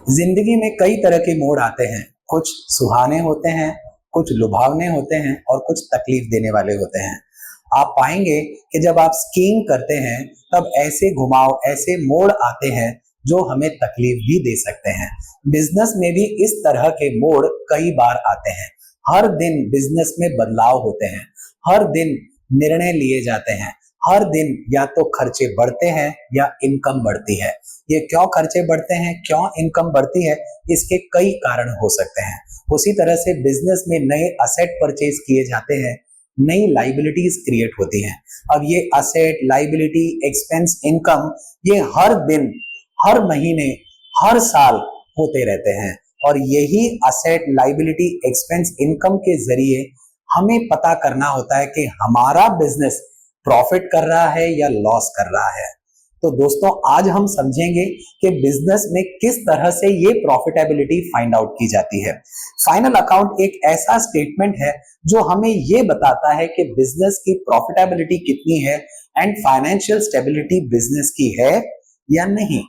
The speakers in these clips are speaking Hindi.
जिंदगी में कई तरह के मोड़ आते हैं। कुछ सुहाने होते हैं, कुछ लुभावने होते हैं और कुछ तकलीफ देने वाले होते हैं। आप पाएंगे कि जब आप स्कीइंग करते हैं तब ऐसे घुमाव, ऐसे मोड़ आते हैं जो हमें तकलीफ भी दे सकते हैं। बिजनेस में भी इस तरह के मोड़ कई बार आते हैं। हर दिन बिजनेस में बदलाव होते हैं, हर दिन निर्णय लिए जाते हैं, हर दिन या तो खर्चे बढ़ते हैं या इनकम बढ़ती है। ये क्यों खर्चे बढ़ते हैं, क्यों इनकम बढ़ती है, इसके कई कारण हो सकते हैं। उसी तरह से बिजनेस में नए असेट परचेज किए जाते हैं, नई लाइबिलिटीज क्रिएट होती हैं। अब ये असेट, लाइबिलिटी, एक्सपेंस, इनकम, ये हर दिन, हर महीने, हर साल होते रहते हैं और यही असेट, लाइबिलिटी, एक्सपेंस, इनकम के जरिए हमें पता करना होता है कि हमारा बिजनेस प्रॉफिट कर रहा है या लॉस कर रहा है। तो दोस्तों, आज हम समझेंगे कि बिजनेस में किस तरह से ये प्रॉफिटेबिलिटी फाइंड आउट की जाती है। फाइनल अकाउंट एक ऐसा स्टेटमेंट है जो हमें ये बताता है कि बिजनेस की प्रॉफिटेबिलिटी कितनी है एंड फाइनेंशियल स्टेबिलिटी बिजनेस की है या नहीं।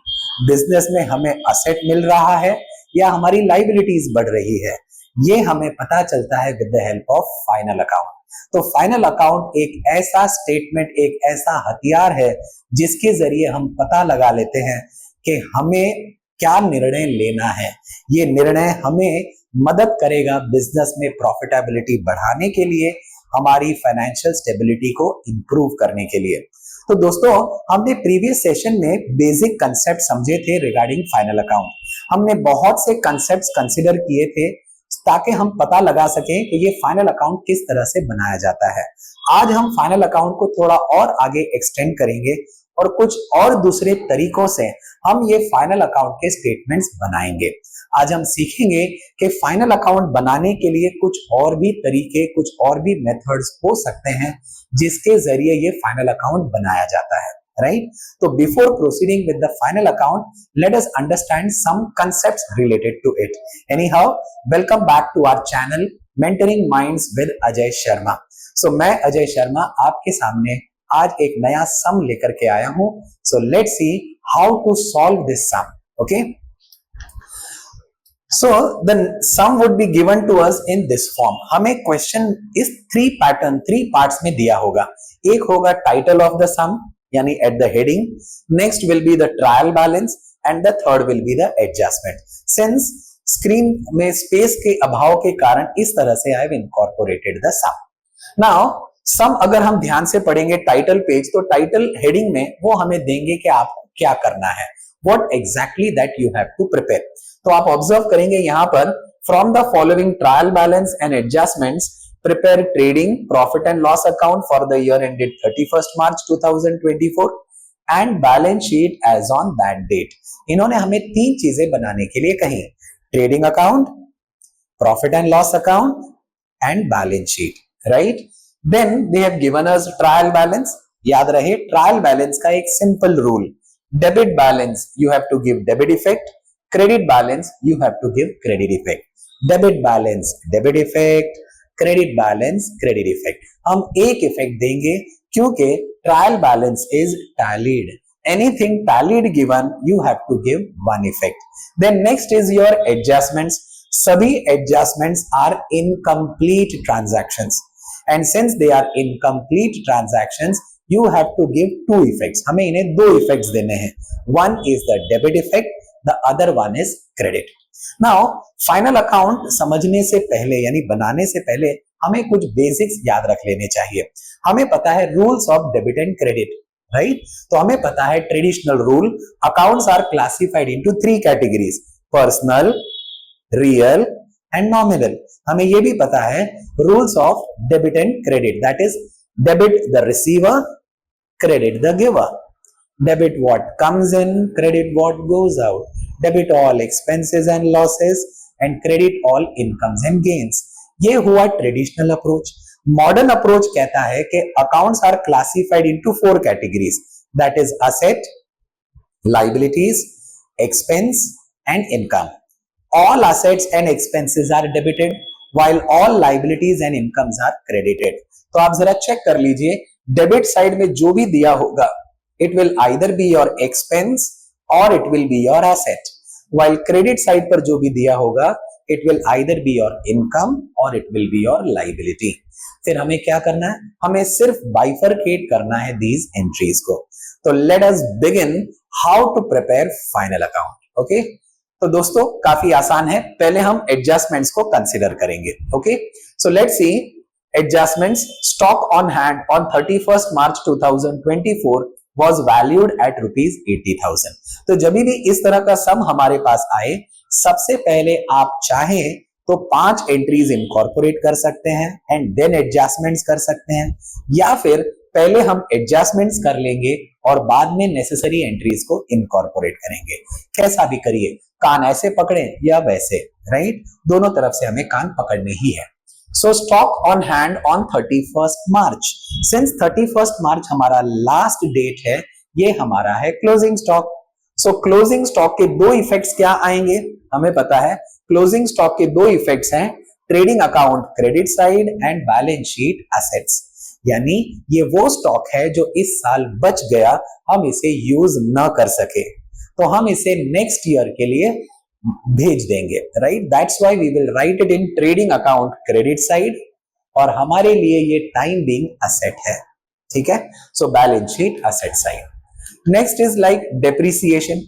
बिजनेस में हमें असेट मिल रहा है या हमारी लाइबिलिटीज बढ़ रही है, ये हमें पता चलता है with the help of final account. तो फाइनल अकाउंट एक ऐसा स्टेटमेंट, एक ऐसा हथियार है जिसके जरिए हम पता लगा लेते हैं कि हमें क्या निर्णय लेना है। ये निर्णय हमें मदद करेगा बिजनेस में प्रॉफिटेबिलिटी बढ़ाने के लिए, हमारी फाइनेंशियल स्टेबिलिटी को इंप्रूव करने के लिए। तो दोस्तों, हमने प्रीवियस सेशन में बेसिक कंसेप्ट समझे थे रिगार्डिंग फाइनल अकाउंट। हमने बहुत से कंसेप्ट्स कंसीडर किए थे ताकि हम पता लगा सकें कि ये फाइनल अकाउंट किस तरह से बनाया जाता है। आज हम फाइनल अकाउंट को थोड़ा और आगे एक्सटेंड करेंगे और कुछ और दूसरे तरीकों से हम ये फाइनल अकाउंट के स्टेटमेंट्स बनाएंगे। आज हम सीखेंगे कि फाइनल अकाउंट बनाने के लिए कुछ और भी तरीके, कुछ और भी मेथड्स हो सकते हैं जिसके जरिए ये फाइनल अकाउंट बनाया जाता है, right? So before proceeding with the final account, let us understand some concepts related to it. Anyhow, welcome back to our channel Mentoring Minds with Ajay Sharma. So मैं अजय शर्मा आपके सामने आज एक नया सम लेकर के आया हूं। So let's see how to solve this sum. Okay? So the sum would be given to us in this form. हमें क्वेश्चन इस थ्री पार्ट्स में दिया होगा। एक होगा टाइटल ऑफ द सम, यानी at the heading, next will be the trial balance and the third will be the adjustment. Since screen में स्पेस के अभाव के कारण इस तरह से I have incorporated the sum. Now sum अगर हम ध्यान से पढ़ेंगे टाइटल पेज, तो टाइटल हेडिंग में वो हमें देंगे कि आपको क्या करना है, what exactly that you have to prepare. तो आप ऑब्जर्व करेंगे यहां पर, from the following trial balance and adjustments prepare trading profit and loss account for the year ended 31st March 2024 and balance sheet as on that date। इन्होंने हमें तीन चीजें बनाने के लिए कही, trading account, profit and loss account and balance sheet, right. Then they have given us trial balance. याद रहे ट्रायल बैलेंस का एक simple rule, debit balance you have to give debit effect, credit balance you have to give credit effect. Debit balance debit effect, credit balance credit effect. हम एक इफेक्ट देंगे क्योंकि trial balance is tallied. Anything tallied given you have to give one effect. Then next is your adjustments. सभी adjustments are incomplete transactions and since they are incomplete transactions you have to give two effects. हमें इन्हें दो इफेक्ट्स देने हैं, one is the debit effect, the other one is credit. Now final account समझने से पहले, यानी बनाने से पहले, हमें कुछ बेसिक्स याद रख लेने चाहिए। हमें पता है rules of debit and credit, right. तो हमें पता है traditional rule, accounts are classified into three categories, personal, real and nominal. हमें यह भी पता है rules of debit and credit, that is debit the receiver, credit the giver. Debit what comes in, credit what goes out. Debit all expenses and losses and credit all incomes and gains. ये हुआ ट्रेडिशनल अप्रोच। मॉडर्न अप्रोच कहता है कि accounts are classified into four categories, that is asset, liabilities, expense and income. All assets and expenses are debited while all liabilities and incomes are credited। तो आप जरा चेक कर लीजिए, डेबिट साइड में जो भी दिया होगा it will either be your expense or it will be your asset। while credit side पर जो भी दिया होगा it will either be your income और it will be your liability. फिर हमें क्या करना है, हमें सिर्फ बाइफरकेट करना है दीज एंट्रीज को। तो let us begin how to prepare final account. Okay, तो दोस्तों काफी आसान है, पहले हम एडजस्टमेंट्स को कंसिडर करेंगे। Okay, so let's C adjustments. Stock on hand on 31st March 2024 was valued at ₹80,000। तो जब भी इस तरह का सम हमारे पास आए, सबसे पहले आप चाहें तो 5 एंट्रीज इनकॉर्पोरेट कर सकते हैं एंड देन एडजस्टमेंट्स कर सकते हैं, या फिर पहले हम एडजस्टमेंट्स कर लेंगे और बाद में नेसेसरी एंट्रीज को इनकॉर्पोरेट करेंगे। कैसा भी करिए, कान ऐसे पकड़े या वैसे, राइट, दोनों तरफ से हमें कान पकड़ने ही है। सो stock on hand on 31st March, since 31st March हमारा लास्ट डेट है, ये हमारा है क्लोजिंग स्टॉक। सो क्लोजिंग स्टॉक के दो इफेक्ट्स क्या आएंगे, हमें पता है क्लोजिंग स्टॉक के दो इफेक्ट्स हैं, trading account credit side and balance sheet assets. यानी ये वो स्टॉक है जो इस साल बच गया, हम इसे यूज न कर सके तो हम इसे नेक्स्ट ईयर के लिए भेज देंगे, right. That's why we will write it in trading account credit side, और हमारे लिए ये टाइम बीइंग असेट है, ठीक है। So balance sheet asset side. Next is like depreciation.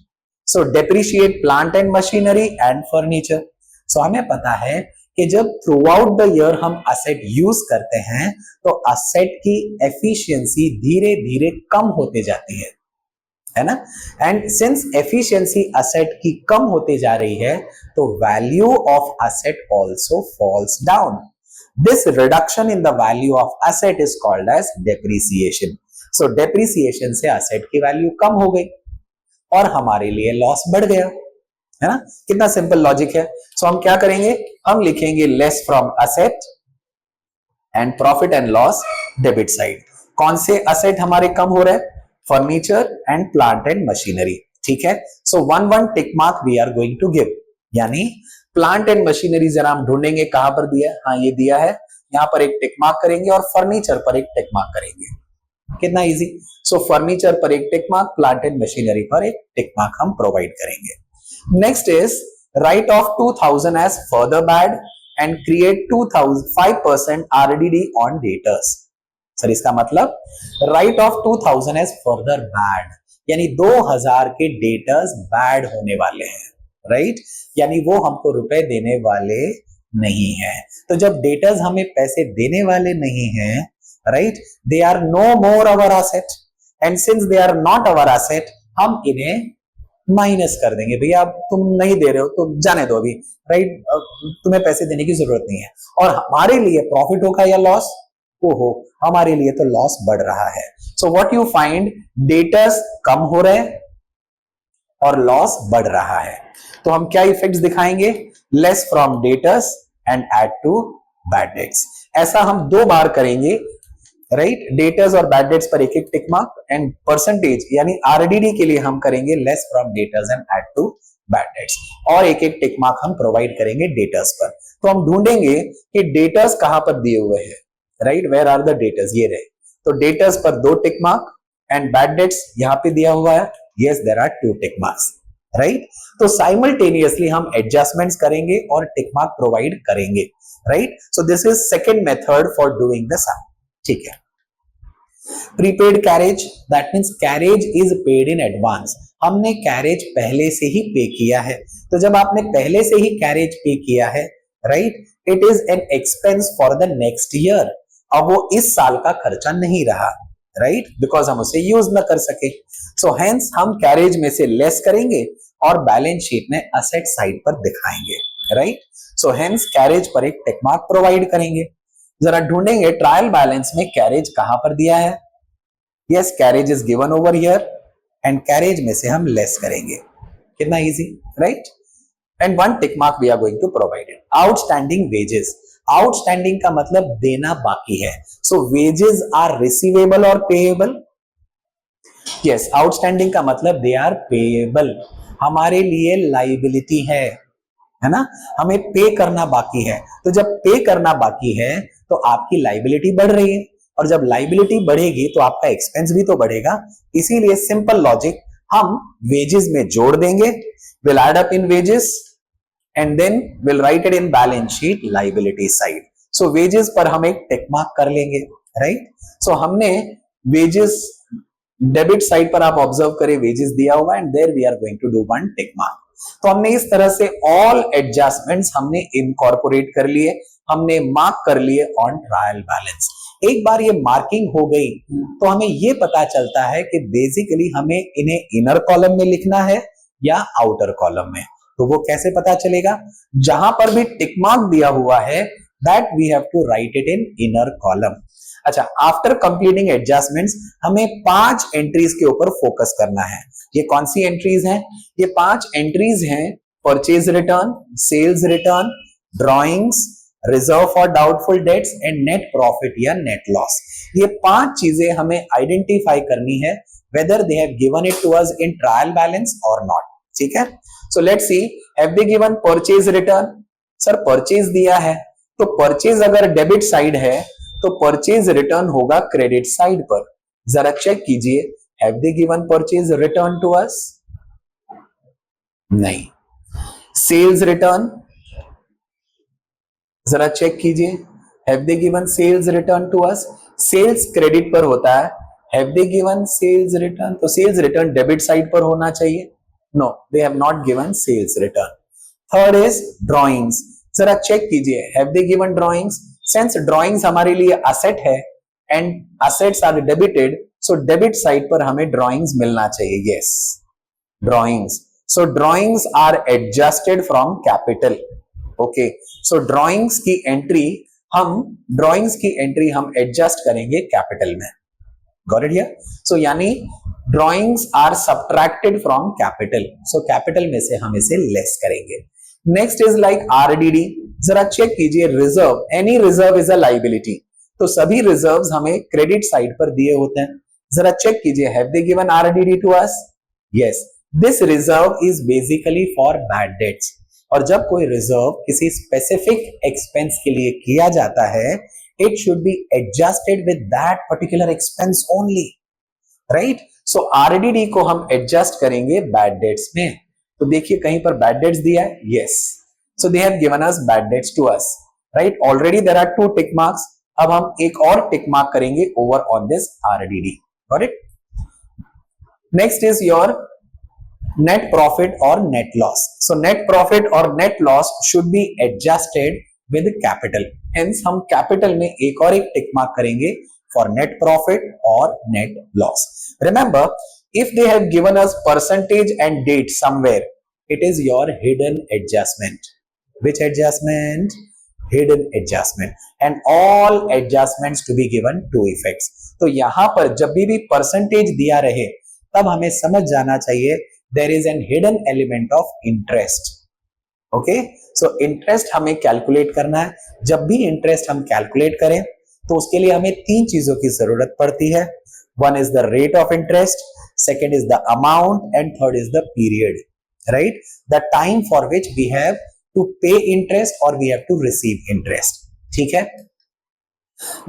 So depreciate plant and machinery and furniture. So हमें पता है कि जब थ्रू आउट द ईयर हम असेट यूज करते हैं तो असेट की एफिशिएंसी धीरे धीरे कम होते जाती है ना। एंड सिंस एफिशिएंसी असेट की कम होते जा रही है तो value of asset also falls down. This reduction in the value of asset is called as depreciation. So depreciation से असेट की वैल्यू कम हो गई और हमारे लिए लॉस बढ़ गया, है ना। कितना सिंपल लॉजिक है। सो हम क्या करेंगे, हम लिखेंगे less from asset and profit and loss debit side. कौन से असेट हमारे कम हो रहे हैं, furniture and plant and machinery, ठीक है। So 1 tick mark we are going to give, यानी प्लांट एंड मशीनरी जरा हम ढूंढेंगे कहां पर दिया है, हाँ ये दिया है, यहां पर एक टिक मार्क करेंगे और फर्नीचर पर एक टिक मार्क करेंगे। कितना इजी। सो फर्नीचर पर एक tick mark, plant and machinery पर एक टिक मार्क हम प्रोवाइड करेंगे। Next is write off 2000 as further bad and create 5% RDD on debtors. Sir इसका मतलब write off 2000 as further bad, यानी 2000 के डेटर्स बैड होने वाले हैं, राइट, यानी वो हमको रुपए देने वाले नहीं है। तो जब डेटर्स हमें पैसे देने वाले नहीं हैं, right, they are no more our asset, and since they are not our asset हम इन्हें माइनस कर देंगे। भैया अब तुम नहीं दे रहे हो तो जाने दो अभी, राइट, तुम्हें पैसे देने की जरूरत नहीं है। और हमारे लिए प्रॉफिट होगा या लॉस, ओहो हमारे लिए तो लॉस बढ़ रहा है। So what you find, debtors कम हो रहे हैं और लॉस बढ़ रहा है। तो हम क्या इफेक्ट्स दिखाएंगे, less from debtors and add to bad debts. ऐसा हम 2 बार करेंगे, राइट, डेटर्स और बैड डेट्स पर एक एक टिक मार्क एंड परसेंटेज यानी RDD के लिए हम करेंगे less from debtors and add to bad debts, और एक एक टिक मार्क हम प्रोवाइड करेंगे डेटर्स पर। तो हम ढूंढेंगे कि डेटर्स कहां पर दिए हुए हैं, right, where are the debtors, ये रहे। तो डेटर्स पर 2 tick mark and bad debts यहां पे दिया हुआ है, yes there are 2 tick marks, right. तो साइमल्टेनियसली हम एडजस्टमेंट्स करेंगे और टिक मार्क प्रोवाइड करेंगे, right. So this is second method for doing the sum, ठीक है। Prepaid carriage, that means carriage is paid in advance. हमने कैरेज पहले से ही पे किया है। तो जब आपने पहले से ही कैरेज पे किया है, right, it is N expense for the next year. अब वो इस साल का खर्चा नहीं रहा, राइट, बिकॉज हम उसे यूज न कर सके। सो हेंस हम कैरेज में से लेस करेंगे और बैलेंस शीट में असेट साइड पर दिखाएंगे, राइट। सो हेंस कैरेज पर एक टिक मार्क प्रोवाइड करेंगे। जरा ढूंढेंगे ट्रायल बैलेंस में कैरेज कहां पर दिया है, yes carriage is given over here and carriage में से हम लेस करेंगे। कितना easy, right, and 1 tick mark we are going to provide it. Outstanding wages, outstanding का मतलब देना बाकी है। सो वेजेस आर रिसीवेबल और पेएबल, यस आउटस्टैंडिंग का मतलब दे आर पेएबल, हमारे लिए लाइबिलिटी है ना, हमें पे करना बाकी है। तो जब पे करना बाकी है तो आपकी लाइबिलिटी बढ़ रही है, और जब लाइबिलिटी बढ़ेगी तो आपका एक्सपेंस भी तो बढ़ेगा। इसीलिए सिंपल लॉजिक, हम वेजेस में जोड़ देंगे we'll add up in wages and then we'll write it in balance sheet liability side. So wages पर हम एक टिक मार्क कर लेंगे, right? So हमने wages डेबिट साइड पर आप ऑब्जर्व करें वेजेस दिया हुआ and there we are going to do one tick mark. तो हमने इस तरह से ऑल एडजस्टमेंट्स हमने इनकॉर्पोरेट कर लिए, हमने मार्क कर लिए ऑन ट्रायल बैलेंस. एक बार ये मार्किंग हो गई तो हमें ये पता चलता है कि बेसिकली हमें इन्हें इनर कॉलम में लिखना है या आउटर कॉलम में. तो वो कैसे पता चलेगा? जहां पर भी टिक मार्क दिया हुआ है that we have to write it in inner column. अच्छा, आफ्टर कंप्लीटिंग एडजस्टमेंट्स हमें 5 एंट्रीज के ऊपर फोकस करना है. ये कौन सी एंट्रीज हैं? ये 5 एंट्रीज हैं purchase return, sales return, drawings, reserve for doubtful debts and net profit या नेट लॉस. ये 5 चीजें हमें आइडेंटिफाई करनी है whether they have given it to us in trial balance और नॉट. ठीक है, so let's see, have they given purchase return? Sir purchase दिया है, तो परचेज अगर डेबिट साइड है तो परचेज रिटर्न होगा क्रेडिट साइड पर. जरा चेक कीजिए, have they given purchase return to us? नहीं. सेल्स रिटर्न जरा चेक कीजिए, have they given sales return to us? Sales credit पर होता है, have they given sales return? तो सेल्स रिटर्न डेबिट साइड पर होना चाहिए. No, they have not given sales return. Third is drawings. जरा चेक कीजिए, have they given drawings? Since drawings हमारे लिए असेट है and assets are debited, so debit side पर हमें ड्रॉइंग्स मिलना चाहिए. Yes, drawings. So drawings are adjusted from capital. Okay, so drawings की एंट्री हम एडजस्ट करेंगे कैपिटल में. Got it here? सो यानी drawings are subtracted from capital, so capital में से हम इसे लेस करेंगे. Next is like RDD. जरा चेक कीजिए, reserve, any reserve is a liability. तो सभी रिजर्व्स हमें क्रेडिट साइड पर दिए होते हैं. जरा चेक कीजिए, have they given RDD to us? Yes, this reserve is basically for bad debts. और जब कोई रिजर्व किसी स्पेसिफिक एक्सपेंस के लिए किया जाता है, it should B adjusted with that particular expense only, right? So RDD को हम एडजस्ट करेंगे बैड डेट्स में. तो देखिए कहीं पर बैड डेट्स दिया है. Yes, so they have given us bad debts to us, right? Already there are 2 tick marks. अब हम एक और टिक मार्क करेंगे over on this RDD. Got it? Next is your net profit or net loss. So net profit or net loss should be adjusted with capital. Hence हम capital में एक और एक tick mark करेंगे for net profit or net loss. Remember, if they have given us percentage and date somewhere, it is your hidden adjustment. Which adjustment? Hidden adjustment. And all adjustments to be given two effects. तो यहां पर जब भी percentage दिया रहे तब हमें समझ जाना चाहिए there is an hidden element of interest. Okay, so interest हमें कैलकुलेट करना है. जब भी इंटरेस्ट हम कैलकुलेट करें तो उसके लिए हमें 3 चीजों की जरूरत पड़ती है. One is the rate of interest, second is the amount and third is the period, right? The time for which we have to pay interest or we have to receive interest. ठीक है?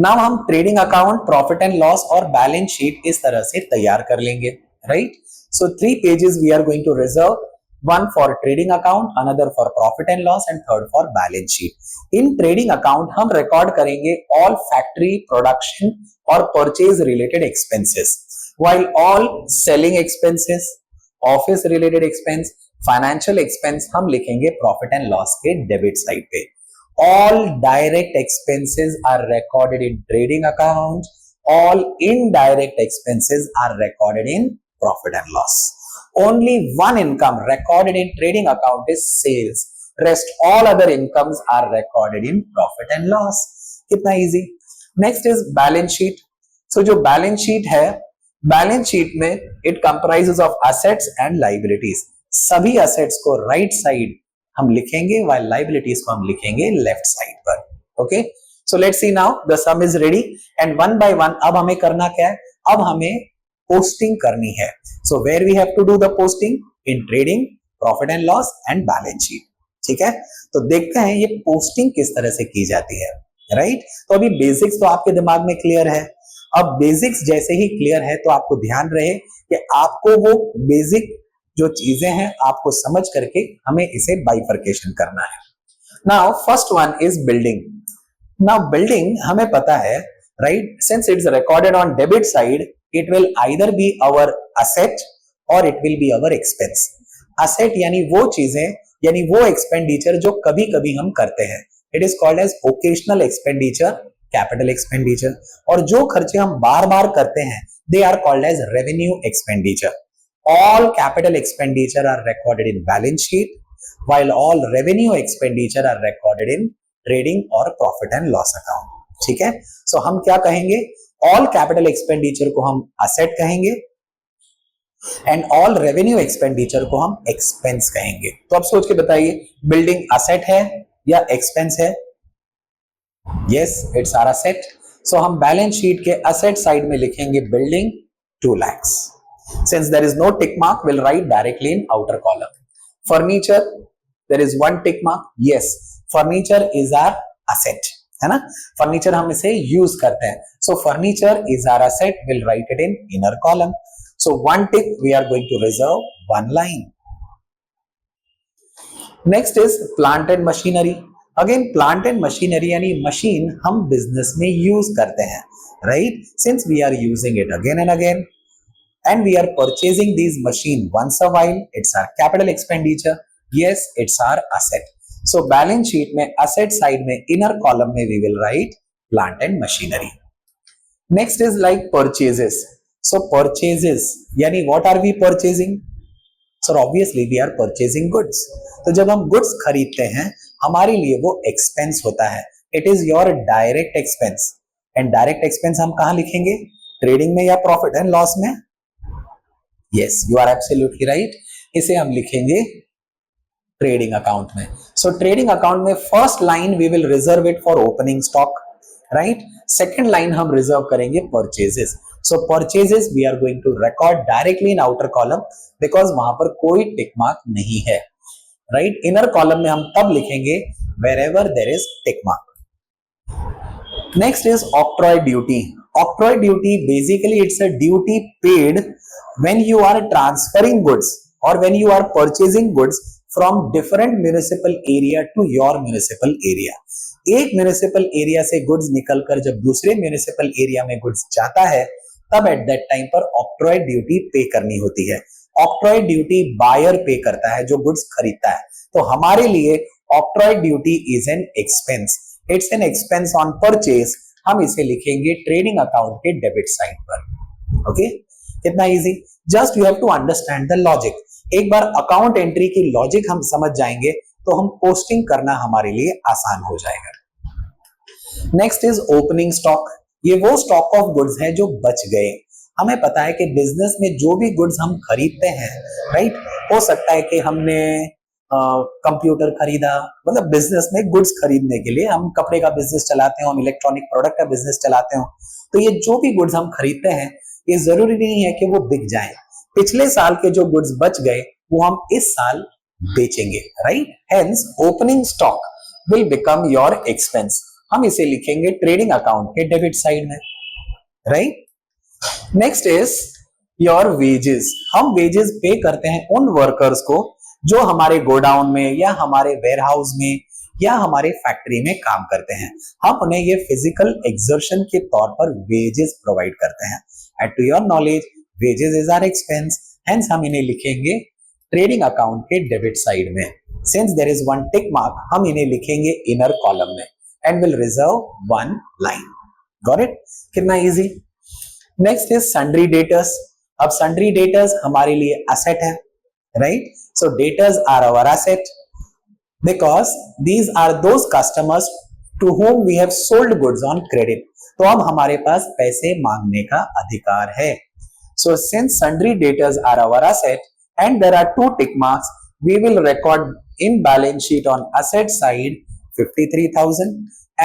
Now हम trading account, profit and loss और बैलेंस शीट इस तरह से तैयार कर लेंगे, right? So 3 pages we are going to reserve, one for trading account, another for profit and loss and third for balance sheet. In trading account हम record करेंगे all factory, production और purchase related expenses, while all selling expenses, office related expense, financial expense हम लिखेंगे profit and loss के debit side पे. All direct expenses are recorded in trading account, all indirect expenses are recorded in profit and loss. Only one income recorded in trading account is sales. Rest all other incomes are recorded in profit and loss. कितना easy. Next is balance sheet. So जो balance sheet है, balance sheet में it comprises of assets and liabilities. सभी assets को right side हम लिखेंगे while liabilities को हम लिखेंगे left side पर. Okay? So let's see now. The sum is ready and one by one अब हमें करना क्या है? अब हमें पोस्टिंग करनी है. So where we have to do the posting? In trading, profit and loss and balance sheet. ठीक है, तो देखते हैं ये पोस्टिंग किस तरह से की जाती है, राइट? तो अभी बेसिक्स तो आपके दिमाग में क्लियर है. अब बेसिक्स जैसे ही क्लियर है तो आपको ध्यान रहे कि आपको वो बेसिक जो चीजें हैं आपको समझ करके हमें इसे बाइफर्केशन करना है। Now first one is building. Now building हमें पता है, right, since it's recorded on debit side, it will either be our asset और it will be our expense. Asset यानी वो चीजें, यानी वो एक्सपेंडिचर जो कभी कभी हम करते हैं, it is called as occasional expenditure, capital expenditure. और जो खर्चे हम बार बार करते हैं, they are called as revenue expenditure. All capital expenditure are recorded in balance sheet, while all revenue expenditure are recorded in trading or profit and loss account. ठीक है, सो हम क्या कहेंगे, all capital expenditure को हम asset कहेंगे एंड all revenue expenditure को हम expense कहेंगे। तो अब सोच के बताइए, बिल्डिंग asset है या expense है? Yes, it's our asset. सो हम बैलेंस शीट के asset साइड में लिखेंगे building 2 lakhs. Since there is no tick mark, we'll write directly in outer column. Furniture, there is one tick mark. Yes, furniture is our asset, है ना? Furniture हम इसे use करते हैं. So furniture is our asset. We'll write it in inner column. So one tick we are going to reserve one line. Next is plant and machinery. Again, plant and machinery यानी machine हम business में use करते हैं, right? Since we are using it again and again, and we are purchasing these machine once a while, it's our capital expenditure. Yes, it's our asset. So balance sheet में asset side में inner column में we will write plant and machinery. Next is like purchases. So purchases यानी what are we purchasing? So obviously we are purchasing goods. तो जब हम goods खरीदते हैं, हमारे लिए वो expense होता है. It is your direct expense. And direct expense हम कहाँ लिखेंगे? Trading में या profit and loss में? Yes, you are absolutely right. इसे हम लिखेंगे ट्रेडिंग अकाउंट में. सो ट्रेडिंग अकाउंट में first line we will reserve it for opening stock, right. Second line हम रिजर्व करेंगे purchases. So purchases we are going to record directly in outer column because वहां पर कोई टिक मार्क नहीं है, राइट. इनर कॉलम में हम तब लिखेंगे wherever there is tick mark. Next is octroi duty. Octroi duty basically it's a duty paid when you are transferring goods or when you are purchasing goods from different municipal area to your municipal area. एक municipal area से goods निकलकर जब दूसरे municipal area में goods जाता है, तब at that time पर octroi duty pay करनी होती है. octroi duty buyer pay करता है जो goods खरीदता है. तो हमारे लिए octroi duty is an expense. It's an expense on purchase. हम इसे लिखेंगे ट्रेडिंग अकाउंट के डेबिट साइड पर. ओके, कितना easy. Just you have to understand the logic. एक बार अकाउंट एंट्री की लॉजिक हम समझ जाएंगे तो हम पोस्टिंग करना हमारे लिए आसान हो जाएगा. Next is opening stock. ये वो स्टॉक ऑफ गुड्स है जो बच गए. हमें पता है कि बिजनेस में जो भी गुड्स हम खरीदते हैं, राइट, हो सकता है कि हमने कंप्यूटर खरीदा, मतलब बिजनेस में गुड्स खरीदने के लिए, हम कपड़े का बिजनेस चलाते हो, हम इलेक्ट्रॉनिक प्रोडक्ट का बिजनेस चलाते हो, तो ये जो भी गुड्स हम खरीदते हैं ये जरूरी नहीं है कि वो बिक जाएं. पिछले साल के जो गुड्स बच गए वो हम इस साल बेचेंगे, right. Hence opening stock will become your expense. हम इसे लिखेंगे ट्रेडिंग अकाउंट के डेबिट साइड में, right. Next is your wages. हम वेजेस पे करते हैं उन वर्कर्स को जो हमारे गोडाउन में या हमारे वेयरहाउस में या हमारे फैक्ट्री में काम करते हैं. हम उन्हें ये फिजिकल एक्सर्शन के तौर पर वेजेस प्रोवाइड करते हैं. At to your knowledge wages is our expense, hence हम इन्हें लिखेंगे ट्रेडिंग अकाउंट के डेबिट साइड में. Since there is one tick mark, हम इन्हें लिखेंगे इनर कॉलम में and will reserve one line. Got it? कितना easy. Next is sundry debtors. अब सन्ड्री डेटर्स हमारे लिए एसेट है, right. So debtors are our asset because these are those customers to whom we have sold goods on credit. तो अब हमारे पास पैसे मांगने का अधिकार है. So since sundry debtors are our asset and there are two tick marks, we will record in balance sheet on asset side 53,000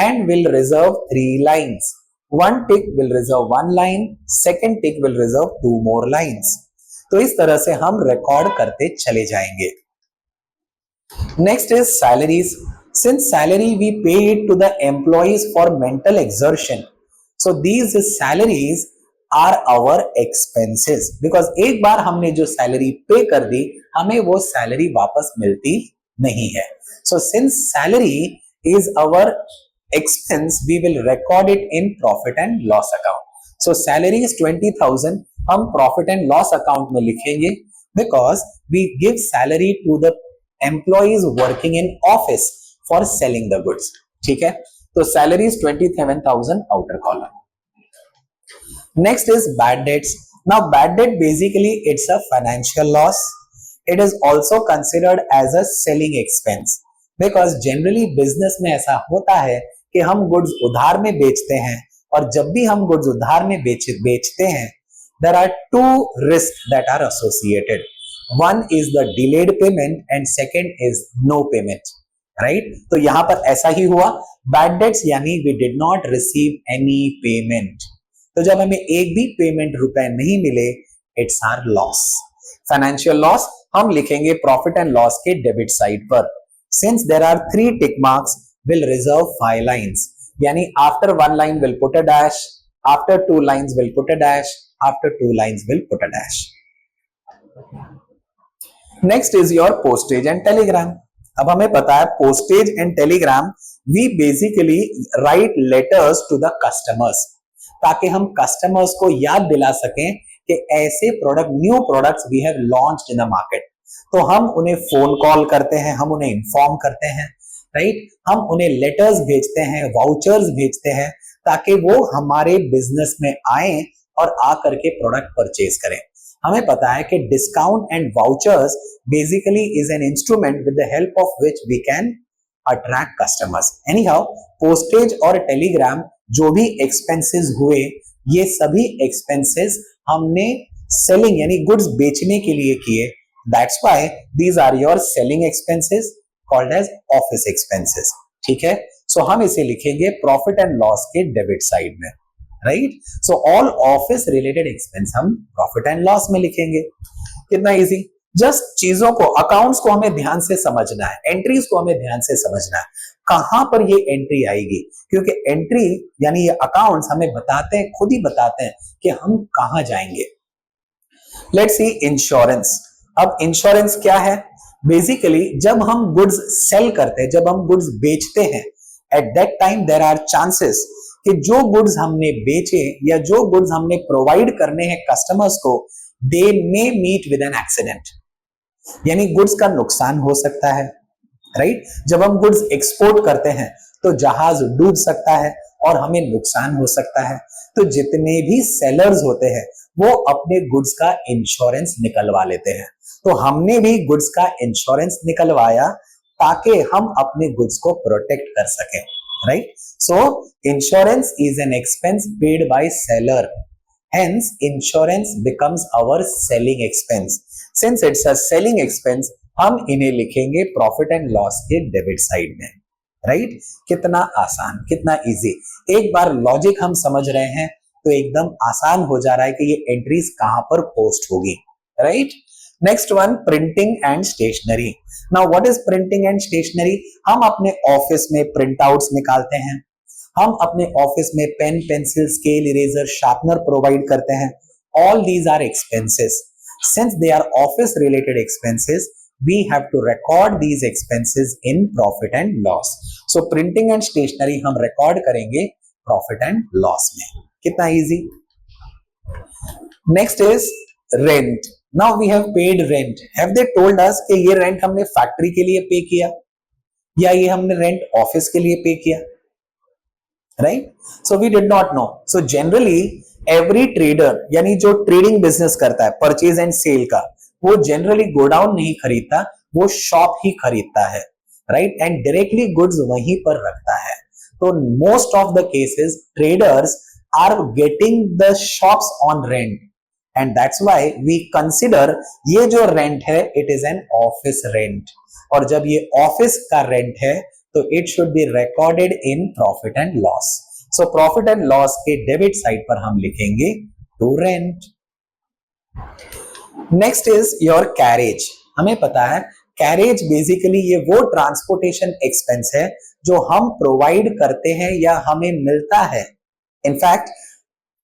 and will reserve 3 lines. One tick will reserve 1 line, second tick will reserve 2 more lines. तो इस तरह से हम रिकॉर्ड करते चले जाएंगे. Next is salaries. Since salary we pay it to the employees for mental exertion, so these salaries are our expenses, because एक बार हमने जो सैलरी पे कर दी हमें वो सैलरी वापस मिलती नहीं है. So since salary is our expense, we will record it in profit and loss account. So salary is 20,000, हम profit and loss account में लिखेंगे because we give salary to the employees working in office for selling the goods. ठीक है, तो salary is 27,000 outer column. Next is bad debts. Now bad debt basically it's a financial loss. It is also considered as a selling expense because generally business में ऐसा होता है कि हम गुड्स उधार में बेचते हैं और जब भी हम गुड्स उधार में बेचते हैं there are two risks that are associated. One is the delayed payment and second is no payment, right? तो यहां पर ऐसा ही हुआ. bad debts यानी we did not receive any payment. तो जब हमें एक भी पेमेंट रुपए नहीं मिले it's our loss. Financial loss हम लिखेंगे प्रॉफिट एंड लॉस के डेबिट साइड पर. Since there are 3 tick marks will reserve 5 lines. यानी after 1 line will put a dash, after 2 lines will put a dash, after 2 lines will put a dash. Next is your postage and telegram. अब हमें पता है postage and telegram we basically write letters to the customers ताकि हम customers को याद दिला सकें कि ऐसे product new products we have launched in the market. तो हम उन्हें फोन कॉल करते हैं, हम उन्हें इन्फॉर्म करते हैं, राइट? हम उन्हें लेटर्स भेजते हैं, वाउचर्स भेजते हैं ताकि वो हमारे बिजनेस में आए और आकर के प्रोडक्ट परचेज करें. हमें पता है कि discount and vouchers basically is an instrument with the help of which we can attract customers. Anyhow postage और टेलीग्राम जो भी एक्सपेंसेस हुए ये सभी एक्सपेंसेस हमने सेलिंग यानी गुड्स बेचने के लिए किए. That's why these are your selling expenses called as office expenses. ठीक है, सो हम इसे लिखेंगे प्रॉफिट एंड लॉस के डेबिट साइड में, right? So all office related expense हम प्रॉफिट एंड लॉस में लिखेंगे. कितना इजी. जस्ट चीजों को, अकाउंट्स को हमें ध्यान से समझना है, एंट्रीज को हमें ध्यान से समझना है कहां पर ये एंट्री आएगी, क्योंकि एंट्री यानी ये अकाउंट्स हमें बताते हैं, खुद ही बताते हैं कि हम कहां जाएंगे. Let's see insurance. अब इंश्योरेंस क्या है? बेसिकली जब हम गुड्स सेल करते हैं, जब हम गुड्स बेचते हैं, at that time there are chances कि जो गुड्स हमने बेचे या जो गुड्स हमने प्रोवाइड करने हैं कस्टमर्स को, they may meet with an accident. यानी गुड्स का नुकसान हो सकता है, राइट? जब हम गुड्स एक्सपोर्ट करते हैं तो जहाज डूब सकता है और हमें नुकसान हो सकता है. तो जितने भी सेलर्स होते हैं वो अपने गुड्स का इंश्योरेंस निकलवा लेते हैं. तो हमने भी गुड्स का इंश्योरेंस निकलवाया ताकि हम अपने गुड्स को प्रोटेक्ट कर सकें, right? So insurance is an expense paid by seller. Hence, insurance becomes our selling expense. Since it's a selling expense, हम इन्हें लिखेंगे प्रॉफिट एंड लॉस के डेबिट साइड में, राइट? कितना आसान, कितना इजी. एक बार लॉजिक हम समझ रहे हैं तो एकदम आसान हो जा रहा है कि ये एंट्रीज कहां पर पोस्ट होगी, right? Next one, printing and stationery. Now what is printing and stationery? हम अपने ऑफिस में प्रिंट आउट्स निकालते हैं, हम अपने ऑफिस में pen, pencil, scale, eraser, sharpener provide करते हैं. All these are expenses. Since they are office related expenses, we have to record these expenses in profit and loss. So printing and stationery हम रिकॉर्ड करेंगे प्रॉफिट एंड लॉस में. कितना easy. Next is rent. Now we have paid rent. Have they told us कि ये रेंट हमने फैक्ट्री के लिए पे किया या ये हमने रेंट ऑफिस के लिए पे किया, right? So we did not know. So generally every trader यानी जो ट्रेडिंग बिजनेस करता है परचेज एंड सेल का, वो जनरली गोडाउन नहीं खरीदता, वो शॉप ही खरीदता है, राइट? एंड डायरेक्टली गुड्स वहीं पर रखता है. तो most of the cases traders are getting the shops on rent and that's why we consider ये जो रेंट है it is an office rent. और जब ये ऑफिस का रेंट है तो it should be recorded in profit and loss. So profit and loss के डेबिट साइड पर हम लिखेंगे to rent. Next is your carriage. हमें पता है कैरेज बेसिकली ये वो ट्रांसपोर्टेशन एक्सपेंस है जो हम प्रोवाइड करते हैं या हमें मिलता है. इनफैक्ट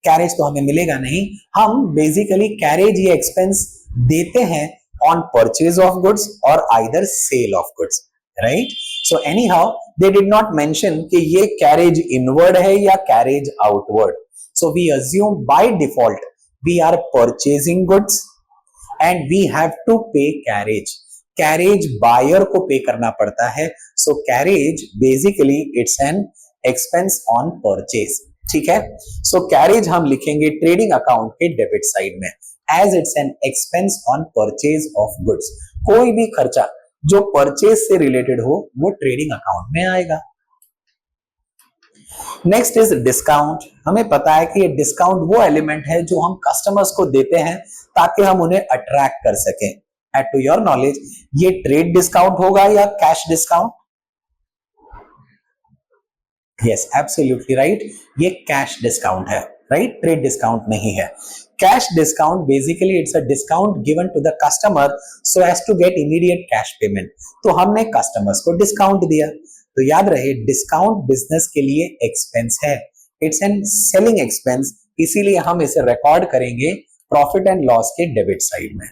कैरेज तो हमें मिलेगा नहीं, हम बेसिकली कैरेज ये एक्सपेंस देते हैं ऑन परचेज ऑफ गुड्स और either sale of goods, right. So anyhow they did not mention कि ये कैरेज इनवर्ड है या carriage outward. So we assume by default we are purchasing goods and we have to pay carriage. Carriage buyer को पे करना पड़ता है। So carriage basically it's an expense on purchase, ठीक है। सो कैरेज हम लिखेंगे ट्रेडिंग अकाउंट के डेबिट साइड में as it's an expense on purchase of goods. कोई भी खर्चा जो परचेज से रिलेटेड हो वो ट्रेडिंग अकाउंट में आएगा। Next is discount. हमें पता है कि ये डिस्काउंट वो एलिमेंट है जो हम कस्टमर्स को देते हैं ताकि हम उन्हें अट्रैक्ट कर सकें। एट टू योर नॉलेज ये ट्रेड डिस्काउंट होगा या cash discount? Yes, absolutely right, ये कैश डिस्काउंट है, राइट, ट्रेड डिस्काउंट नहीं है। Cash discount basically it's a discount given to the customer so as to get immediate cash payment. तो हमने कस्टमर्स को डिस्काउंट दिया, तो याद रहे डिस्काउंट बिजनेस के लिए एक्सपेंस है, इट्स एन सेलिंग एक्सपेंस, इसीलिए हम इसे रिकॉर्ड करेंगे प्रॉफिट एंड लॉस के डेबिट साइड में।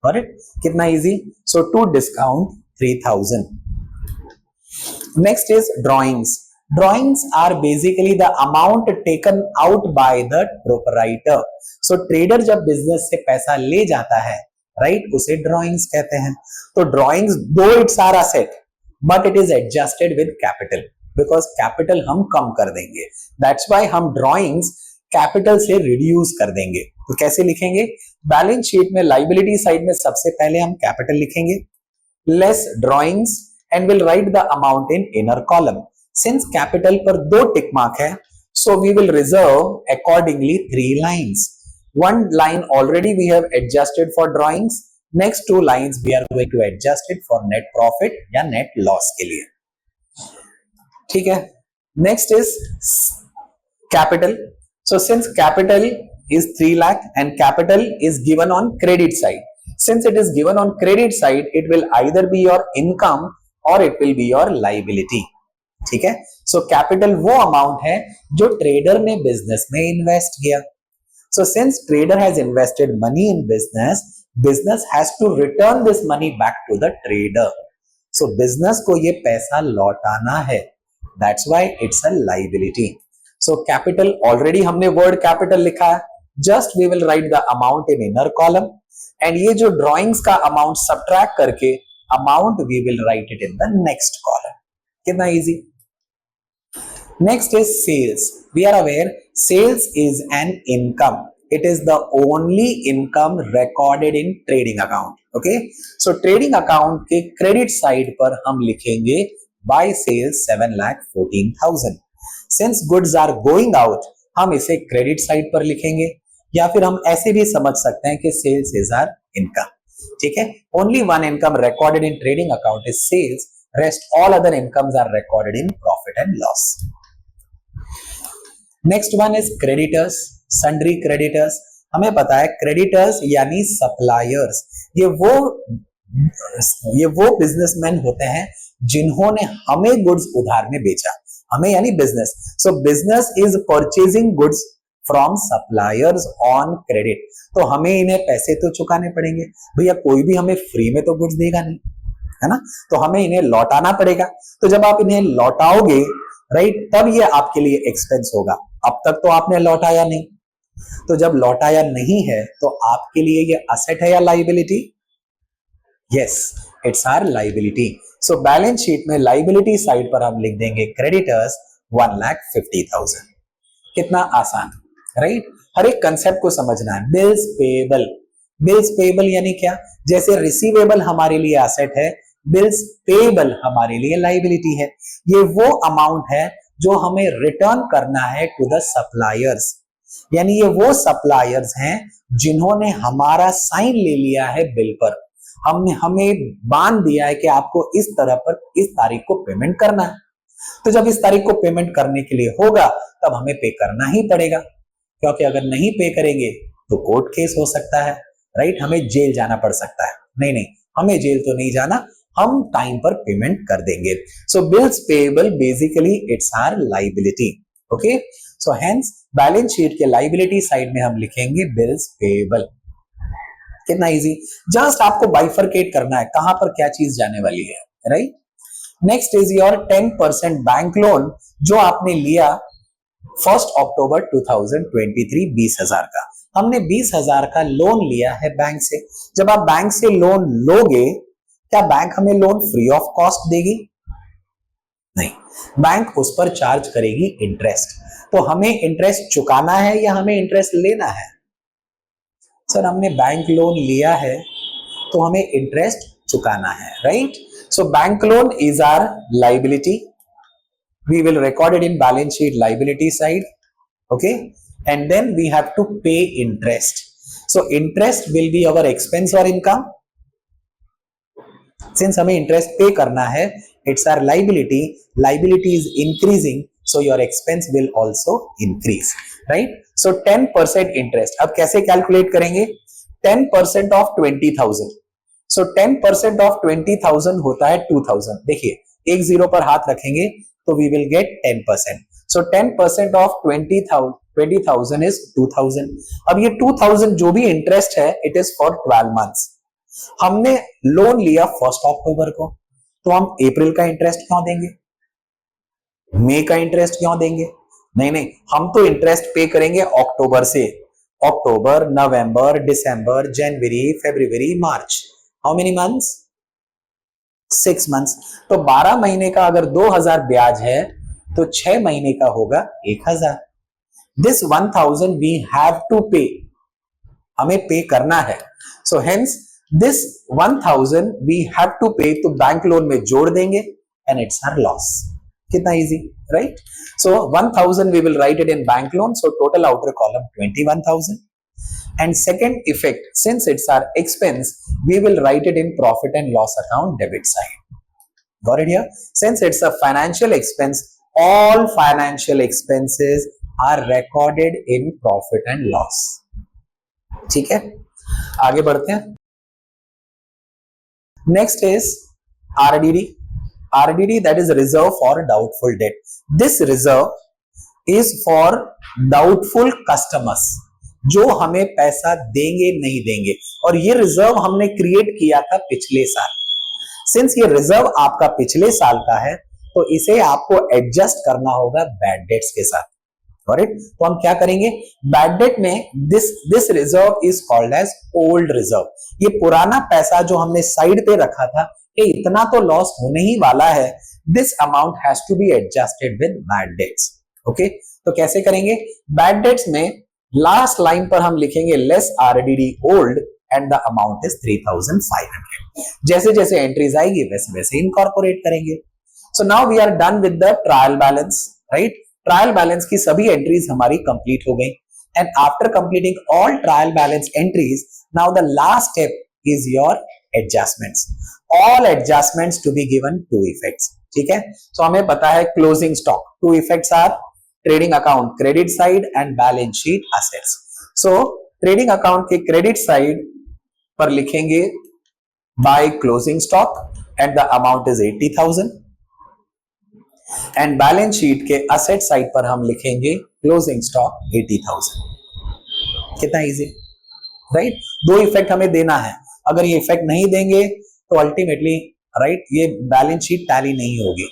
करेक्ट, कितना easy. So to discount 3000। Next is drawings. Drawings are basically the amount taken out by the proprietor. So trader जब बिजनेस से पैसा ले जाता है, राइट, उसे ड्रॉइंग्स कहते हैं। तो drawings though it's our asset but it is adjusted with capital, because capital हम कम कर देंगे, दैट्स व्हाई हम ड्रॉइंग्स कैपिटल से रिड्यूस कर देंगे। तो कैसे लिखेंगे? बैलेंस शीट में लाइबिलिटी साइड में सबसे पहले हम कैपिटल लिखेंगे, less drawings, and will write the amount in inner column. Since capital पर दो टिक मार्क है, so we will reserve accordingly 3 lines. 1 line already we have adjusted for drawings, next 2 lines we are going to adjust it for net profit या net loss के लिए, ठीक है। next is capital. So since capital is 3 lakh and capital is given on credit side, since it is given on credit side it will either be your income or it will be your liability, ठीक है। सो कैपिटल वो अमाउंट है जो ट्रेडर ने बिजनेस में इन्वेस्ट किया। So since trader has invested money in business, business has to return this money back to the trader. So business को ये पैसा लौटाना है, that's why it's a liability. So capital, already हमने वर्ड कैपिटल लिखा है, just we will write the amount in inner column, and ये जो ड्रॉइंग्स का अमाउंट सब्ट्रैक्ट करके amount we will write it in the next column. कितना easy. Next is sales. We are aware sales is an income. It is the only income recorded in trading account. Okay? So trading account के credit side पर हम लिखेंगे by sales 7,14,000. Since goods are going out, हम इसे credit side पर लिखेंगे, या फिर हम ऐसे भी समझ सकते हैं कि sales is our income. ठीक है? Only one income recorded in trading account is sales. Rest all other incomes are recorded in profit and loss. Next one is creditors, sundry creditors. हमें पता है क्रेडिटर्स यानी सप्लायर्स, ये वो बिजनेसमैन होते हैं जिन्होंने हमें गुड्स उधार में बेचा, हमें यानी business. So business is purchasing goods from suppliers on credit. तो हमें इन्हें पैसे तो चुकाने पड़ेंगे भैया, कोई भी हमें फ्री में तो गुड्स देगा नहीं, है ना, तो हमें इन्हें लौटाना पड़ेगा। तो जब आप इन्हें लौटाओगे, राइट, तब ये आपके लिए एक्सपेंस होगा। अब तक तो आपने लौटाया नहीं, तो जब लौटाया नहीं है तो आपके लिए ये असेट है या liability? Yes, it's our liability. So balance sheet में लायबिलिटी साइड पर हम लिख देंगे क्रेडिटर्स 1,50,000। कितना आसान, राइट। हर एक कंसेप्ट को समझना है। बिल्स पेएबल, बिल्स पेएबल यानी क्या? जैसे रिसीवेबल हमारे लिए असेट है, बिल्स पेएबल हमारे लिए लायबिलिटी है। ये वो अमाउंट है जो हमें रिटर्न करना है टू द सप्लायर्स, यानी ये वो सप्लायर्स हैं जिन्होंने हमारा साइन ले लिया है बिल पर, हमने हमें बांध दिया है कि आपको इस तरह पर इस तारीख को पेमेंट करना है। तो जब इस तारीख को पेमेंट करने के लिए होगा तब हमें पे करना ही पड़ेगा, क्योंकि अगर नहीं पे करेंगे तो कोर्ट केस हो सकता है, राइट, हमें जेल जाना पड़ सकता है। नहीं, हमें जेल तो नहीं जाना, हम टाइम पर पेमेंट कर देंगे। So bills payable basically it's our liability. Okay, so hence balance sheet के लाइबिलिटी साइड में हम लिखेंगे बिल्स पेएबल। कितना इजी, जस्ट आपको बाइफरकेट करना है कहां पर क्या चीज जाने वाली है, right. Next is your 10% bank loan जो आपने लिया 1 अक्टूबर 2023, 20,000 का। हमने 20,000 का लोन लिया है बैंक से। जब आप बैंक से लोन लोगे, क्या बैंक हमें लोन फ्री ऑफ कॉस्ट देगी? नहीं, बैंक उस पर चार्ज करेगी इंटरेस्ट। तो हमें इंटरेस्ट चुकाना है या हमें इंटरेस्ट लेना है? सर हमने बैंक लोन लिया है तो हमें इंटरेस्ट चुकाना है, right. So bank loan is our liability, we will record it in balance sheet liability side, okay, and then we have to pay interest. So interest will be our expense or income. Since हमें interest pay करना है, it's our liability. Liability is increasing, so your expense will also increase, right? So 10% interest. अब कैसे calculate करेंगे? 10% of 20,000. So 10% of 20,000 होता है 2,000. देखिए एक जीरो पर हाथ रखेंगे तो we will get 10%. So 10% of 20,000 is 2,000. अब ये 2,000 जो भी इंटरेस्ट है it is for 12 months. हमने लोन लिया 1 अक्टूबर को, तो हम अप्रैल का इंटरेस्ट क्यों देंगे? मई का इंटरेस्ट क्यों देंगे? नहीं, हम तो इंटरेस्ट पे करेंगे अक्टूबर से। अक्टूबर, नवंबर, दिसंबर, जनवरी, फरवरी, मार्च। How many months? 6 मंथ्स। तो 12 महीने का अगर 2,000 ब्याज है तो 6 महीने का होगा 1,000। दिस 1,000 वी हैव टू पे, हमें पे करना है। So hence this 1,000 we have to pay, तो बैंक लोन में जोड़ देंगे एंड इट्स आवर लॉस। कितना easy, right. So 1,000 we will write it in bank loan, so total outer column 21,000. And second effect, since it's our expense, we will write it in profit and loss account debit side. Got it here? Since it's a financial expense, all financial expenses are recorded in profit and loss. ठीक है, आगे बढ़ते हैं। Next is RDD. RDD, that is reserve for doubtful debt. This reserve is for doubtful customers, जो हमें पैसा देंगे नहीं देंगे। और ये रिजर्व हमने क्रिएट किया था पिछले साल। सिंस ये रिजर्व आपका पिछले साल का है तो इसे आपको एडजस्ट करना होगा बैड डेट्स के साथ, करेक्ट। तो हम क्या करेंगे, बैड डेट में this reserve is called as old reserve. ये पुराना पैसा जो हमने साइड पे रखा था, ये इतना तो लॉस होने ही वाला है, this amount has to be adjusted with bad debts. Okay, तो कैसे करेंगे? बैड डेट्स में लास्ट लाइन पर हम लिखेंगे less RDD old and the amount is 3,500। जैसे जैसे एंट्रीज आएगी वैसे वैसे इनकॉर्पोरेट करेंगे। So now we are done with the trial balance, right. Trial balance की सभी एंट्रीज हमारी कंप्लीट हो गई and after completing all trial balance entries, now the last step is your adjustments. All adjustments to be given 2 effects, ठीक है। सो हमें पता है closing stock, 2 effects are trading account credit side and balance sheet assets. So trading account के क्रेडिट साइड पर लिखेंगे by closing stock and the amount is 80,000 and balance sheet के असेट साइड पर हम लिखेंगे क्लोजिंग स्टॉक 80,000। कितना इजी, राइट। 2 इफेक्ट हमें देना है, अगर ये इफेक्ट नहीं देंगे तो अल्टीमेटली, राइट, ये बैलेंस शीट टैली नहीं होगी।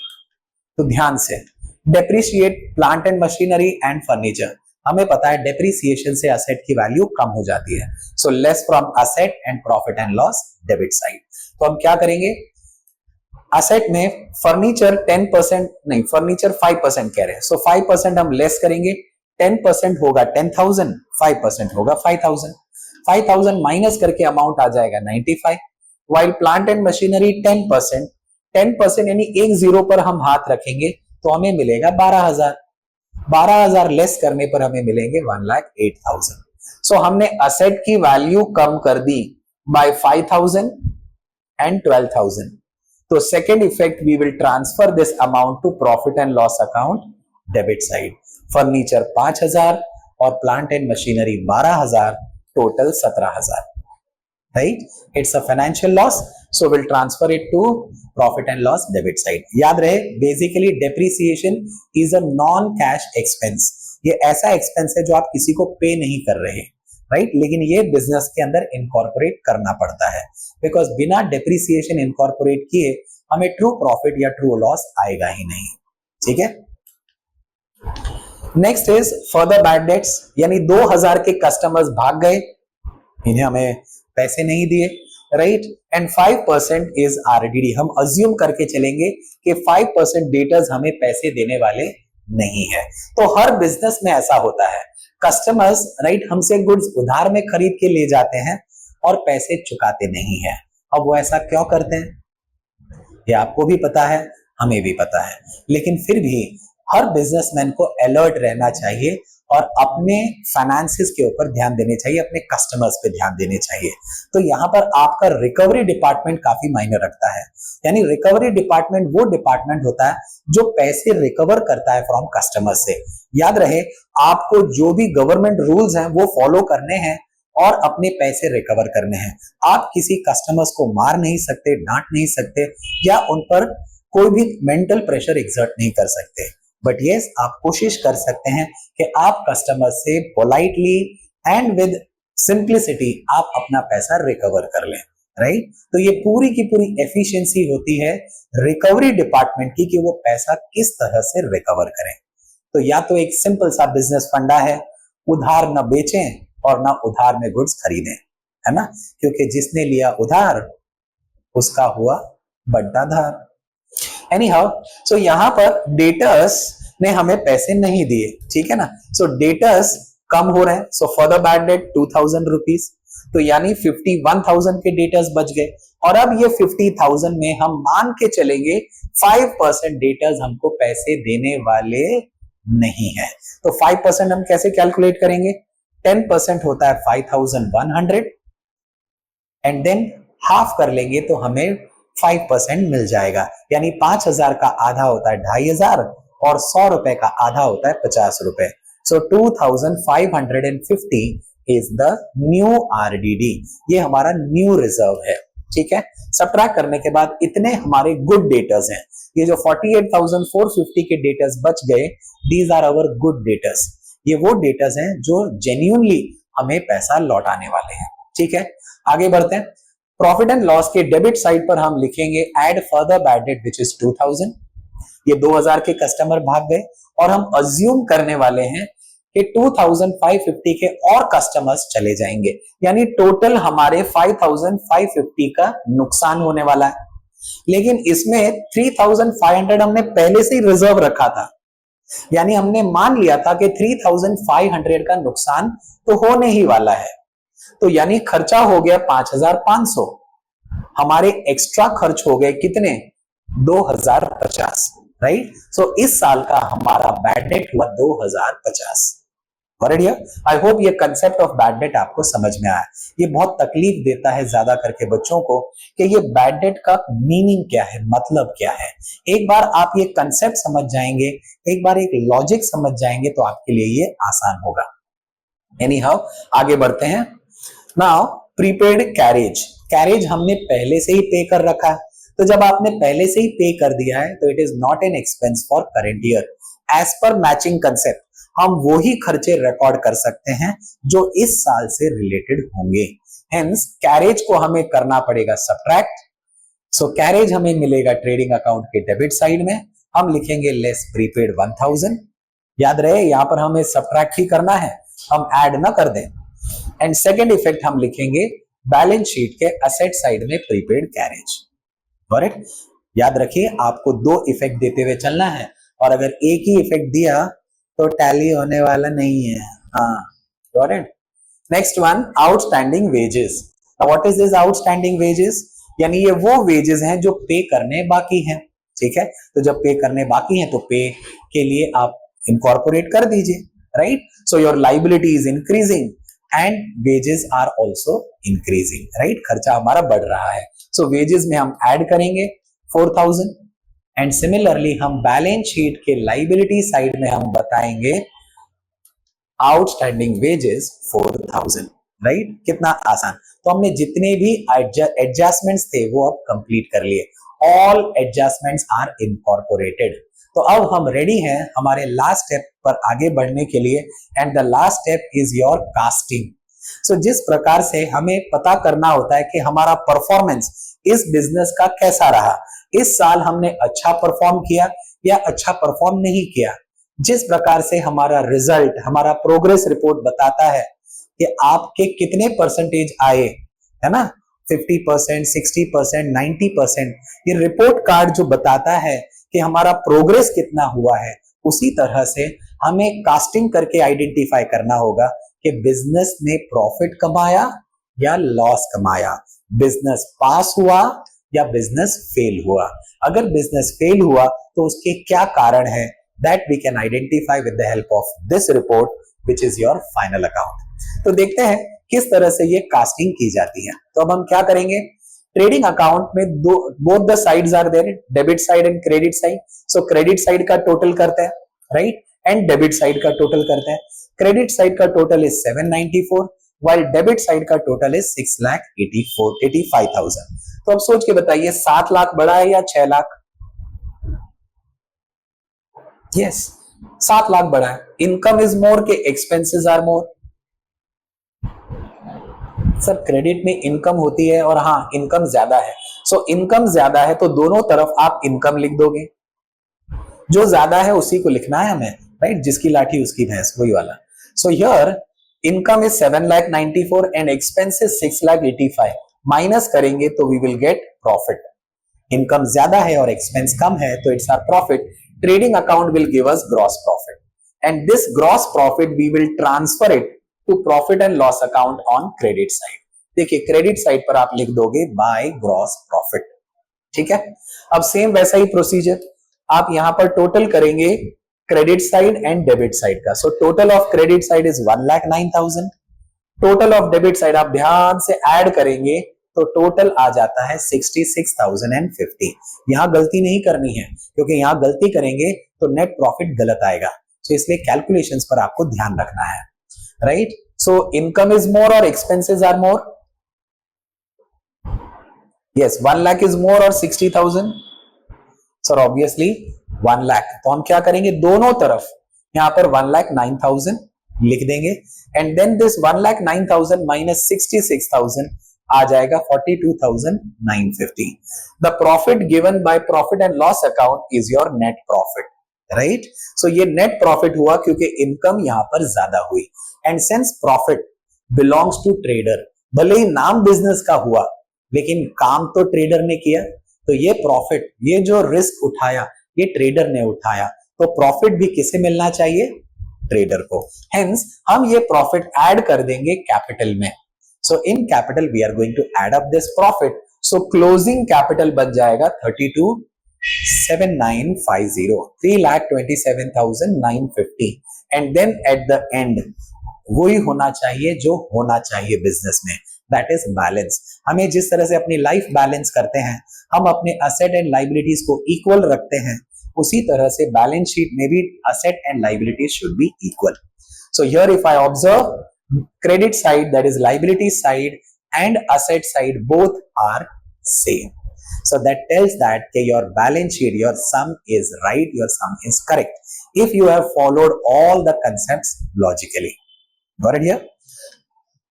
तो ध्यान से, depreciate plant and machinery and furniture, हमें पता है डेप्रिसिएशन से असेट की वैल्यू कम हो जाती है। So less from asset and profit and loss debit side. तो हम क्या करेंगे, असेट में फर्नीचर 10% नहीं, फर्नीचर 5% कह रहे हैं, सो 5% हम लेस करेंगे। 10% होगा 10,000, 5% होगा 5,000। 5,000 माइनस करके अमाउंट आ जाएगा 95। वाइल प्लांट एंड मशीनरी 10%, 10% यानी एक जीरो पर हम हाथ रखेंगे तो हमें मिलेगा 12,000। 12,000 लेस करने पर हमें मिलेंगे 1,08,000। सो हमने असेट की वैल्यू कम कर दी बाय 5,000 एंड 12,000। तो second effect, we will transfer this amount to profit and loss account debit side. Furniture 5,000 और plant and machinery 12,000, total 17,000, right? It's a financial loss, so we'll transfer it to profit and loss debit side. याद रहे, basically depreciation is a non-cash expense. ये ऐसा एक्सपेंस है जो आप किसी को पे नहीं कर रहे, राइट, लेकिन ये बिजनेस के अंदर इनकॉर्पोरेट करना पड़ता है, बिकॉज बिना डेप्रिसिएशन इनकॉर्पोरेट किए हमें ट्रू प्रॉफिट या ट्रू लॉस आएगा ही नहीं। ठीक है, next is further bad debts, यानी 2000 के कस्टमर्स भाग गए, इन्हें हमें पैसे नहीं दिए, राइट, एंड 5% इज आरडीडी। हम अज्यूम करके चलेंगे कि 5% डेटर्स हमें पैसे देने वाले नहीं है। तो हर बिजनेस में ऐसा होता है, कस्टमर्स, राइट, हमसे गुड्स उधार में खरीद के ले जाते हैं और पैसे चुकाते नहीं है। अब वो ऐसा क्यों करते हैं, ये आपको भी पता है, हमें भी पता है, लेकिन फिर भी हर बिजनेसमैन को अलर्ट रहना चाहिए और अपने फाइनेंसिस के ऊपर ध्यान देने चाहिए, अपने कस्टमर्स पे ध्यान देने चाहिए। तो यहाँ पर आपका रिकवरी डिपार्टमेंट काफी मायने रखता है, यानी रिकवरी डिपार्टमेंट वो डिपार्टमेंट होता है जो पैसे रिकवर करता है फ्रॉम कस्टमर से। याद रहे, आपको जो भी गवर्नमेंट रूल्स हैं वो फॉलो करने हैं और अपने पैसे रिकवर करने हैं। आप किसी कस्टमर्स को मार नहीं सकते, डांट नहीं सकते, या उन पर कोई भी मेंटल प्रेशर एक्सर्ट नहीं कर सकते, बट यस, आप कोशिश कर सकते हैं कि आप कस्टमर से पोलाइटली एंड विद सिंप्लिसिटी आप अपना पैसा रिकवर कर लें, राइट। तो ये पूरी की पूरी एफिशिएंसी होती है रिकवरी डिपार्टमेंट की कि वो पैसा किस तरह से रिकवर करें। तो या तो एक सिंपल सा बिजनेस फंडा है, उधार न बेचें और ना उधार में गुड्स खरीदें, है ना, क्योंकि जिसने लिया उधार उसका हुआ बड्डा धार। एनी हाउ, सो यहां पर डेटर्स ने हमें पैसे नहीं दिए, ठीक है ना, सो डेटर्स कम हो रहे हैं, so for the bad debt 2000 rupees, तो यानी 51,000 के डेटर्स बच गए। और अब ये 50,000 में हम मान के चलेंगे 5% डेटर्स हमको पैसे देने वाले नहीं है। तो 5% हम कैसे कैलकुलेट करेंगे, 10% होता है 5,100 एंड देन हाफ कर लेंगे तो हमें 5% मिल जाएगा, यानी 5,000 का आधा होता है 2,500 और 100 रुपए का आधा होता है 50 रुपए। सो 2,550 इज द न्यू आरडीडी, ये हमारा न्यू रिजर्व है, ठीक है। सब्ट्रैक्ट करने के बाद इतने हमारे गुड डेटर्स हैं, ये जो 48,450 के डेटर्स बच गए, these are our good debtors, ये वो डेटर्स हैं जो जेन्युइनली हमें पैसा लौटाने वाले हैं, ठीक है। आगे बढ़ते हैं, प्रॉफिट एंड लॉस के डेबिट साइड पर हम लिखेंगे add further bad debt which is 2,000। ये 2,000 के कस्टमर भाग गए और हम अज्यूम करने वाले हैं कि 2,550 के और कस्टमर्स चले जाएंगे, यानी टोटल हमारे 5,550 का नुकसान होने वाला है। लेकिन इसमें 3,500 हमने पहले से ही रिजर्व रखा था, यानी हमने मान लिया था कि 3,500 का नुकसान तो होने ही वाला है, तो यानी खर्चा हो गया 5,500, हमारे एक्स्ट्रा खर्च हो गए कितने, 2,050, राइट। सो इस साल का हमारा बैड डेट हुआ 2,050। आई होप ये कंसेप्ट ऑफ बैड डेट आपको समझ में आया। ये बहुत तकलीफ देता है ज्यादा करके बच्चों को कि ये बैड डेट का मीनिंग क्या है, मतलब क्या है। एक बार आप ये कंसेप्ट समझ जाएंगे, एक बार एक लॉजिक समझ जाएंगे तो आपके लिए ये आसान होगा। एनी हाउ, आगे बढ़ते हैं। नाउ प्रीपेड कैरेज, कैरेज हमने पहले से ही पे कर रखा है, तो जब आपने पहले से ही पे कर दिया है तो it is not an expense for current year. As per matching concept हम वो ही खर्चे रिकॉर्ड कर सकते हैं जो इस साल से रिलेटेड होंगे, हेंस कैरेज को हमें करना पड़ेगा सब्ट्रैक्ट। सो कैरेज हमें मिलेगा ट्रेडिंग अकाउंट के डेबिट साइड में, हम लिखेंगे लेस प्रीपेड 1,000। याद रहे यहां पर हमें सब्ट्रैक्ट ही करना है, हम ऐड ना कर दें। एंड सेकेंड इफेक्ट हम लिखेंगे बैलेंस शीट के असेट साइड में प्रीपेड कैरेज। करेक्ट, याद रखिए आपको दो इफेक्ट देते हुए चलना है, और अगर एक ही इफेक्ट दिया तो टैली होने वाला नहीं है। हाँ, correct. Next one, outstanding wages. What is this outstanding wages, यानी ये वो वेजेस हैं जो पे करने बाकी हैं, ठीक है। तो जब पे करने बाकी हैं तो पे के लिए आप इनकॉर्पोरेट कर दीजिए, right. So your liability is increasing and wages are also increasing, right, खर्चा हमारा बढ़ रहा है। सो वेजेस में हम ऐड करेंगे 4,000 एंड सिमिलरली हम बैलेंस शीट के लाइबिलिटी साइड में हम बताएंगे आउटस्टैंडिंग वेजेस 4,000, राइट। कितना आसान। तो हमने जितने भी एडजस्टमेंट्स थे वो अब कंप्लीट कर लिए, ऑल एडजस्टमेंट्स आर इनकॉर्पोरेटेड। तो अब हम रेडी हैं हमारे लास्ट स्टेप पर आगे बढ़ने के लिए, and the last step is your casting. So जिस प्रकार से हमें पता करना होता है कि हमारा परफॉर्मेंस इस बिजनेस का कैसा रहा, इस साल हमने अच्छा परफॉर्म किया या अच्छा परफॉर्म नहीं किया, जिस प्रकार से हमारा रिजल्ट, हमारा प्रोग्रेस रिपोर्ट बताता है कि आपके कितने परसेंटेज आए, है ना, 50%, 60%, 90%, ये रिपोर्ट कार्ड जो बताता है कि हमारा प्रोग्रेस कितना हुआ है, उसी तरह से हमें कास्टिंग करके आइडेंटिफाई करना होगा कि बिजनेस ने प्रॉफिट कमाया या लॉस कमाया, बिजनेस पास हुआ या बिजनेस फेल हुआ। अगर बिजनेस फेल हुआ तो उसके क्या कारण है, that we can identify with the help of this report which is your final account. तो देखते हैं किस तरह से ये कास्टिंग की जाती है। तो अब हम क्या करेंगे, ट्रेडिंग अकाउंट में दो both the sides are there, debit side and credit side. So credit side का टोटल करते हैं, राइट, एंड डेबिट साइड का टोटल करते हैं। क्रेडिट साइड का total is 794 while debit side का टोटल इज 6,85,000। तो अब सोच के बताइए 7 लाख बड़ा है या 6 लाख? यस, 7 लाख बड़ा है। इनकम इज मोर के expenses are more? Sir credit में इनकम होती है और हाँ इनकम ज्यादा है। सो इनकम ज्यादा है तो दोनों तरफ आप इनकम लिख दोगे, जो ज्यादा है उसी को लिखना है हमें, राइट, जिसकी लाठी उसकी भैंस, वही वाला। So here income is 7,94 and expenses 6,85, minus करेंगे तो we will get profit. Income ज्यादा है और एक्सपेंस कम है तो it's our profit. Trading account will give us gross profit and this gross profit we will transfer it to profit and loss account on credit side. देखिए क्रेडिट साइड पर आप लिख दोगे बाय ग्रॉस प्रॉफिट, ठीक है। अब सेम वैसा ही प्रोसीजर आप यहां पर टोटल करेंगे credit side and debit side का। So total of credit side is 1,09,000, total of debit side आप ध्यान से ऐड करेंगे तो टोटल आ जाता है 66,050। यहां गलती नहीं करनी है क्योंकि यहां गलती करेंगे तो नेट प्रॉफिट गलत आएगा, तो इसलिए कैलकुलेशंस पर आपको ध्यान रखना है, right. So income is more और expenses are more? Yes, 1 lakh is more और 60,000? Sir obviously 1 lakh. तो हम क्या करेंगे, दोनों तरफ यहां पर 1,09,000 लिख देंगे एंड देन दिस 1,09,000 माइनस 66,000 आ जाएगा 42,950। The profit given by profit and loss account is your net profit, right. So ये नेट प्रॉफिट हुआ क्योंकि इनकम यहां पर ज्यादा हुई and since profit belongs to trader, भले ही नाम बिजनेस का हुआ लेकिन काम तो ट्रेडर ने किया, तो ये प्रॉफिट, ये जो रिस्क उठाया ये ट्रेडर ने उठाया, तो प्रॉफिट भी किसे मिलना चाहिए, ट्रेडर को। हेंस हम ये प्रॉफिट ऐड कर देंगे कैपिटल में। So in capital we are going to add up this profit. So closing capital बन जाएगा 32,7950, 3,27,950 and then at the end वही होना चाहिए जो होना चाहिए बिजनेस में, दैट इज बैलेंस। हमें जिस तरह से अपनी लाइफ बैलेंस करते हैं, हम अपने असेट एंड लाइबिलिटीज को इक्वल रखते हैं, उसी तरह से बैलेंस शीट में भी asset and liabilities should be equal. So here if I observe credit side, that is liability side and asset side, both are same. So that tells that your balance sheet, your sum is right, your sum is correct if you have followed all the concepts logically. Got it here?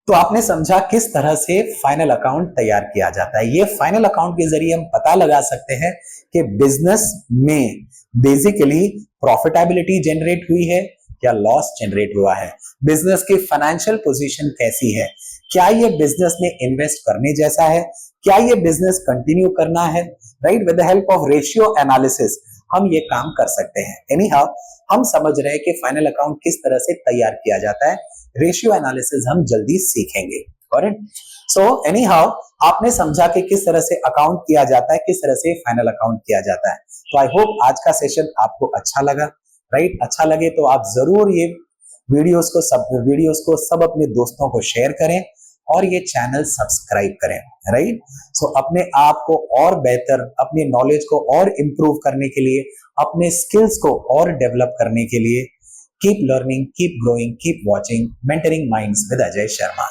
तो आपने समझा किस तरह से फाइनल अकाउंट तैयार किया जाता है। ये फाइनल अकाउंट के जरिए हम पता लगा सकते हैं कि बिजनेस में बेसिकली प्रॉफिटेबिलिटी जनरेट हुई है या लॉस जनरेट हुआ है, बिजनेस की फाइनेंशियल पोजीशन कैसी है, क्या ये बिजनेस में इन्वेस्ट करने जैसा है, क्या ये बिजनेस कंटिन्यू करना है, right. With the help of ratio analysis हम ये काम कर सकते हैं। एनी हाउ हम समझ रहे हैं कि फाइनल अकाउंट किस तरह से तैयार किया जाता है, रेशियो एनालिसिस हम जल्दी सीखेंगे, करेक्ट। सो एनी हाउ आपने समझा कि किस तरह से अकाउंट किया जाता है, किस तरह से फाइनल अकाउंट किया जाता है। तो आई होप आज का सेशन आपको अच्छा लगा, राइट। अच्छा लगे तो आप जरूर ये वीडियोस को सब अपने दोस्तों को शेयर करें और ये चैनल सब्सक्राइब करें, राइट। सो अपने आप को और बेहतर, अपने नॉलेज को और इंप्रूव करने के लिए, अपने स्किल्स को और डेवलप करने के लिए keep learning, keep growing, keep watching mentoring minds with Ajay Sharma.